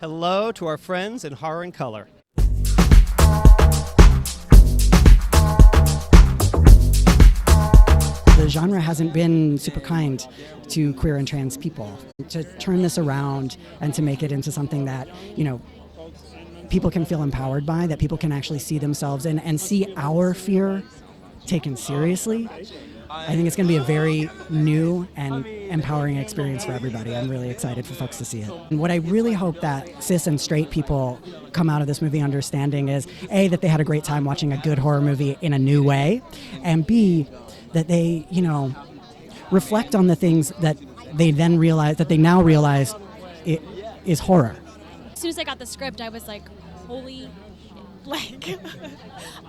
Hello to our friends in Horror and Color. The genre hasn't been super kind to queer and trans people. To turn this around and to make it into something that, people can feel empowered by, that people can actually see themselves in and see our fear taken seriously, I think it's going to be a very new and empowering experience for everybody. I'm really excited for folks to see it. And what I really hope that cis and straight people come out of this movie understanding is, A, that they had a great time watching a good horror movie in a new way, and B, that they, reflect on the things that they now realize it is horror. As soon as I got the script, I was like, holy,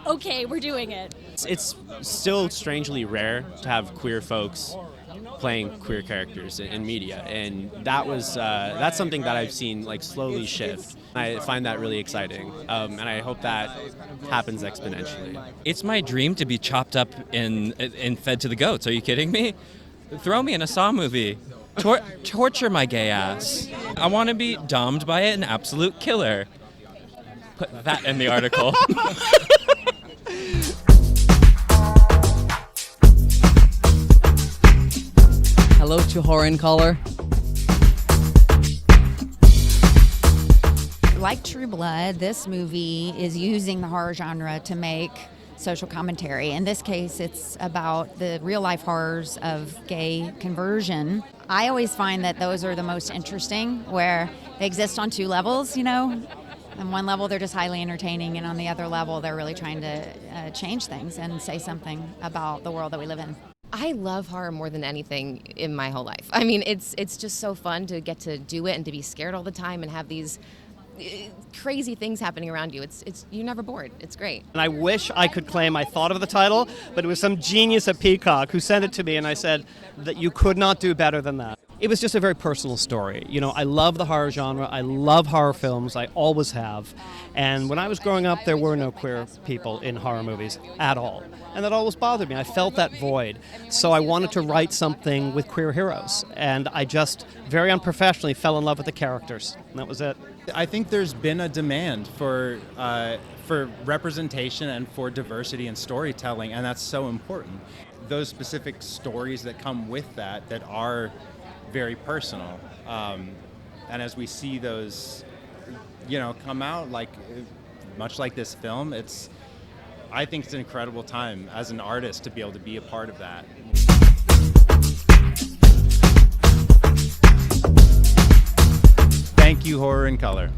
okay, we're doing it. It's still strangely rare to have queer folks playing queer characters in media, and that's something that I've seen slowly shift. I find that really exciting, and I hope that happens exponentially. It's my dream to be chopped up and fed to the goats. Are you kidding me? Throw me in a Saw movie. Torture my gay ass. I want to be domed by an absolute killer. Put that in the article. Hello to Horror and Color. Like True Blood, this movie is using the horror genre to make social commentary. In this case, it's about the real-life horrors of gay conversion. I always find that those are the most interesting, where they exist on two levels, On one level, they're just highly entertaining, and on the other level, they're really trying to change things and say something about the world that we live in. I love horror more than anything in my whole life. I mean, it's just so fun to get to do it and to be scared all the time and have these crazy things happening around you. You're never bored. It's great. And I wish I could claim I thought of the title, but it was some genius at Peacock who sent it to me, and I said that you could not do better than that. It was just a very personal story. I love the horror genre. I love horror films. I always have. And when I was growing up, there were no queer people in horror movies at all. And that always bothered me. I felt that void. So I wanted to write something with queer heroes. And I just very unprofessionally fell in love with the characters. And that was it. I think there's been a demand for representation and for diversity in storytelling, and that's so important. Those specific stories that come with that are very personal. And as we see those, come out much like this film, I think it's an incredible time as an artist to be able to be a part of that. Thank you, Horror and Color.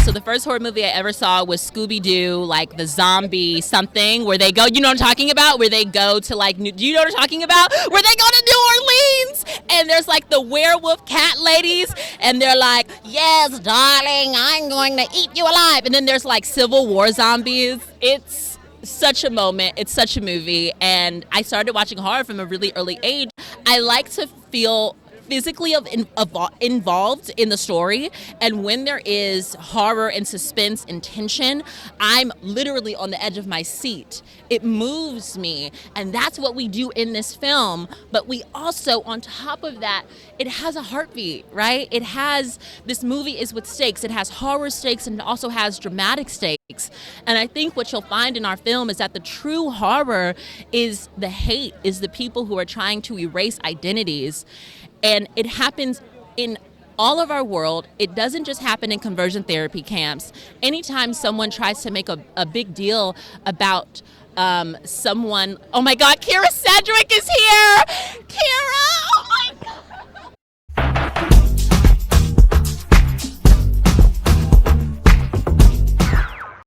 So the first horror movie I ever saw was Scooby-Doo, the zombie something, where they go, you know what I'm talking about? Where they go to do you know what I'm talking about? Where they go to New Orleans, and there's the werewolf cat ladies, and they're like, yes, darling, I'm going to eat you alive. And then there's Civil War zombies. It's such a moment. It's such a movie. And I started watching horror from a really early age. I like to feel physically involved in the story, and when there is horror and suspense and tension, I'm literally on the edge of my seat. It moves me, and that's what we do in this film. But we also, on top of that, it has a heartbeat, right? This movie is with stakes. It has horror stakes, and it also has dramatic stakes. And I think what you'll find in our film is that the true horror is the hate, is the people who are trying to erase identities. And it happens in all of our world. It doesn't just happen in conversion therapy camps. Anytime someone tries to make a big deal about someone, oh my God, Kira Cedric is here! Kira!